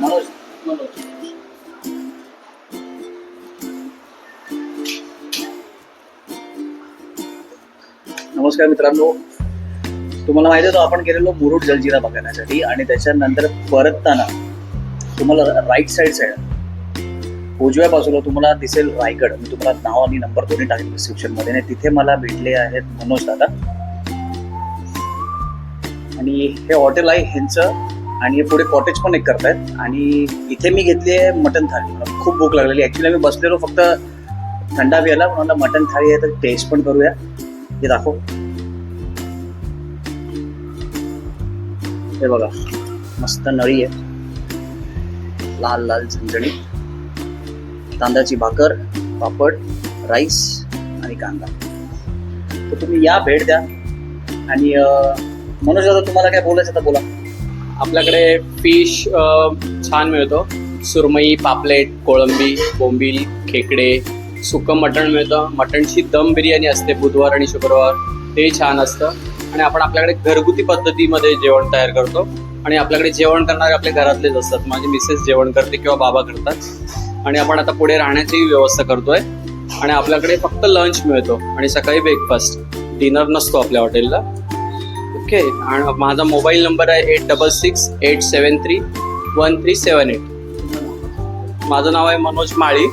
मनोज मनोज नमस्कार मित्रांनो, तुम्हाला माहिती आहे आपण गेलेलो मुरुड जलजिरा बघण्यासाठी आणि त्याच्यानंतर परतताना तुम्हाला राईट साईड उजव्या बाजूला तुम्हाला दिसेल रायगड. मी तुम्हाला नाव आणि नंबर दोन्ही टाकेल डिस्क्रिप्शन मध्ये. आणि तिथे मला भेटले आहेत मनोज दादा आणि हे हॉटेल आहे ह्यांचं आणि हे पुढे कॉटेज पण एक करतायत. आणि इथे मी घेतली आहे मटन थाळी. मला खूप भूक लागलेली. ऍक्च्युली मी बसलेलो फक्त थंडा प्यायला, म्हणून मटन थाळी आहे तर टेस्ट पण करूया. हे दाखव, हे बघा मस्त नळी आहे, लाल लाल झणझणीत, तांदळाची भाकर, पापड, राईस आणि कांदा. तर तुम्ही या, भेट द्या. आणि मनोज दादा तुम्हाला काय बोलायचं तर बोला. आपल्याकडे फिश छान मिळतो. सुरमई, पापलेट, कोळंबी, बोंबील, खेकडे, सुकं मटण मिळतं. मटणची दम बिर्याणी असते बुधवार आणि शुक्रवार, ते छान असतं. आणि आपण आपल्याकडे घरगुती पद्धतीमध्ये जेवण तयार करतो. आणि आपल्याकडे जेवण करणारे आपल्या घरातलेच असतात. माझी मिसेस जेवण करते किंवा बाबा करतात. आणि आपण आता पुढे राहण्याचीही व्यवस्था करतोय. आणि आपल्याकडे फक्त लंच मिळतो आणि सकाळी ब्रेकफास्ट, डिनर नसतो आपल्या हॉटेलला. ओके. आणि माझा मोबाईल नंबर आहे 8668731378. माझं नाव आहे मनोज माळी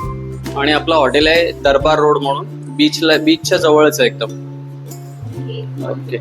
आणि आपलं हॉटेल आहे दरबार रोड म्हणून, बीचच्या जवळच आहे एकदम. ओके.